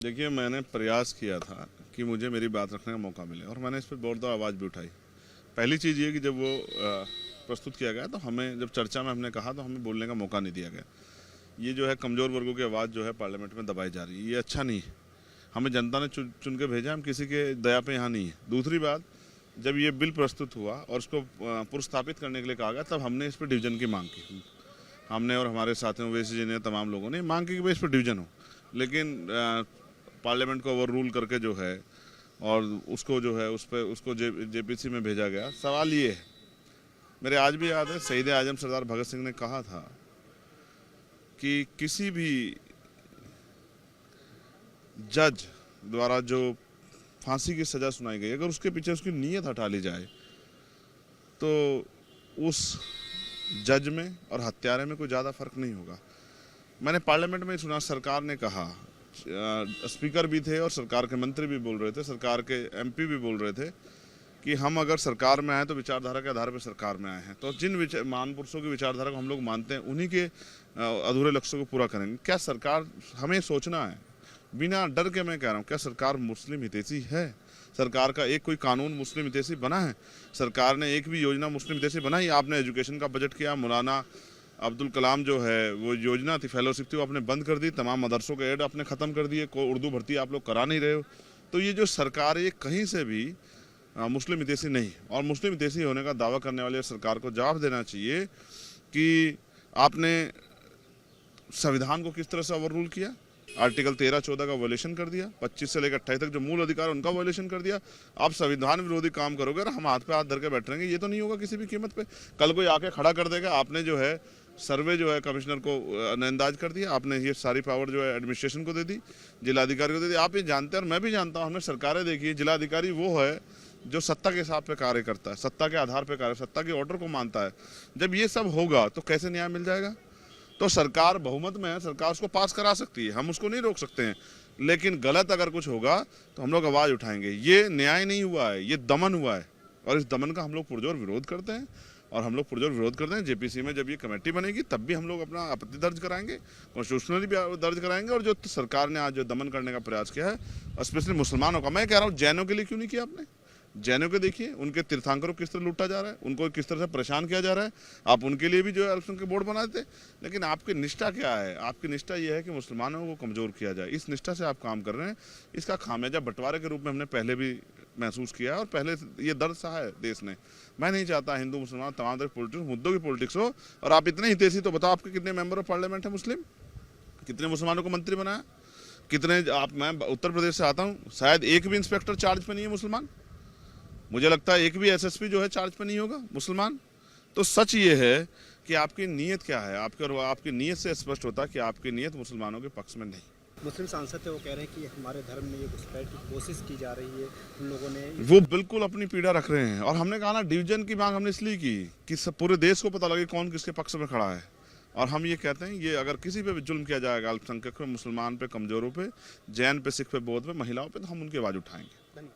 देखिए, मैंने प्रयास किया था कि मुझे मेरी बात रखने का मौका मिले और मैंने इस पर जोरदार आवाज़ भी उठाई। पहली चीज़ ये कि जब वो प्रस्तुत किया गया तो हमें जब चर्चा में हमने कहा तो हमें बोलने का मौका नहीं दिया गया। ये जो है कमज़ोर वर्गों की आवाज़ जो है पार्लियामेंट में दबाई जा रही है, ये अच्छा नहीं है। हमें जनता ने चुन के भेजा, हम किसी के दया पे यहाँ नहीं है। दूसरी बात, जब ये बिल प्रस्तुत हुआ और उसको पुरस्थापित करने के लिए कहा गया तब हमने इस पर डिवीज़न की मांग की। हमने और हमारे साथियों ओवैसी जी ने, तमाम लोगों ने मांग की कि भाई इस पर डिवीज़न हो, लेकिन पार्लियामेंट को ओवर रूल करके जो है और उसको जो है उस पर उसको जेपीसी में भेजा गया। सवाल ये है, मेरे आज भी याद है, शहीद आजम सरदार भगत सिंह ने कहा था कि किसी भी जज द्वारा जो फांसी की सज़ा सुनाई गई, अगर उसके पीछे उसकी नीयत हटा ली जाए तो उस जज में और हत्यारे में कोई ज़्यादा फर्क नहीं होगा। मैंने पार्लियामेंट में सुना, सरकार ने कहा, स्पीकर भी थे और सरकार के मंत्री भी बोल रहे थे, सरकार के एमपी भी बोल रहे थे कि हम अगर सरकार में आए तो विचारधारा के आधार पर सरकार में आए हैं, तो जिन महान पुरुषों की विचारधारा को हम लोग मानते हैं उन्हीं के अधूरे लक्ष्यों को पूरा करेंगे। क्या सरकार, हमें सोचना है बिना डर के, मैं कह रहा हूँ, क्या सरकार मुस्लिम हितैषी है? सरकार का एक कोई कानून मुस्लिम हितैषी बना है? सरकार ने एक भी योजना मुस्लिम हितैषी बनाई? आपने एजुकेशन का बजट किया, मौलाना अब्दुल कलाम जो है वो योजना थी, फेलोशिप थी, वो आपने बंद कर दी। तमाम मदरसों के एड आपने ख़त्म कर दिए, को उर्दू भर्ती आप लोग करा नहीं रहे हो। तो ये जो सरकार, ये कहीं से भी मुस्लिम हितैषी नहीं, और मुस्लिम हितैषी होने का दावा करने वाली सरकार को जवाब देना चाहिए कि आपने संविधान को किस तरह से ओवर रूल किया। आर्टिकल 13-14 का वायलेशन कर दिया, 25 से लेकर 28 तक जो मूल अधिकार है उनका वायलेशन कर दिया। आप संविधान विरोधी काम करोगे और हम हाथ पे हाथ धर के बैठ रहेंगे, ये तो नहीं होगा किसी भी कीमत पे। कल कोई आके खड़ा कर देगा, आपने जो है सर्वे जो है कमिश्नर को नजरअंदाज कर दिया, आपने ये सारी पावर जो है एडमिनिस्ट्रेशन को दे दी, जिलाधिकारी को दे दी। आप ये जानते हैं और मैं भी जानता हूँ, हमने सरकारें देखी है, जिलाधिकारी वो है जो सत्ता के हिसाब पे कार्य करता है, सत्ता के आधार पे कार्य, सत्ता के ऑर्डर को मानता है। जब ये सब होगा तो कैसे न्याय मिल जाएगा? तो सरकार बहुमत में है, सरकार उसको पास करा सकती है, हम उसको नहीं रोक सकते हैं, लेकिन गलत अगर कुछ होगा तो हम लोग आवाज़ उठाएंगे। ये न्याय नहीं हुआ है, ये दमन हुआ है और इस दमन का हम लोग पुरजोर विरोध करते हैं। और हम लोग पुरजोर विरोध करते हैं। जेपीसी में जब ये कमेटी बनेगी तब भी हम लोग अपना आपत्ति दर्ज कराएंगे, कॉन्स्टिट्यूशनली भी दर्ज कराएंगे। और जो सरकार ने आज जो दमन करने का प्रयास किया है, स्पेशली मुसलमानों का, मैं कह रहा हूँ जैनों के लिए क्यों नहीं किया आपने? जैनों के देखिए, उनके तीर्थंकरों को किस तरह लूटा जा रहा है, उनको किस तरह से परेशान किया जा रहा है। आप उनके लिए भी जो है इलेक्शन के बोर्ड बना देते, लेकिन आपकी निष्ठा क्या है? आपकी निष्ठा ये है कि मुसलमानों को कमज़ोर किया जाए। इस निष्ठा से आप काम कर रहे हैं। इसका खामियाजा बंटवारे के रूप में हमने पहले भी महसूस किया है और पहले ये दर्द सहा है देश ने। मैं नहीं चाहता हिंदू मुसलमान तमाम तरह पॉलिटिक्स, मुद्दों की पॉलिटिक्स हो। और आप इतने हितैषी, तो बताओ आपके कितने मेंबर ऑफ पार्लियामेंट है मुस्लिम? कितने मुसलमानों को मंत्री बनाया? कितने आप, मैं उत्तर प्रदेश से आता हूँ, शायद एक भी इंस्पेक्टर चार्ज पे नहीं है मुसलमान। मुझे लगता है एक भी एसएसपी जो है चार्ज पे नहीं होगा मुसलमान। तो सच ये है कि आपकी नीयत क्या है, आपकी नीयत से स्पष्ट होता है कि आपकी नीयत मुसलमानों के पक्ष में नहीं। मुस्लिम सांसद थे, वो कह रहे हैं कि हमारे धर्म में ये घुसपैठ की कोशिश की जा रही है, उन लोगों ने। वो बिल्कुल अपनी पीड़ा रख रहे हैं। और हमने कहा ना, डिवीजन की मांग हमने इसलिए की कि सब पूरे देश को पता लगे कौन किसके पक्ष में खड़ा है। और हम ये कहते हैं, ये अगर किसी पे भी जुल्म किया जाएगा, अल्पसंख्यक पे, मुसलमान पे, कमजोरों पे, जैन पे, सिख पे, बौद्ध पे, महिलाओं पे, तो हम उनकी आवाज़ उठाएंगे।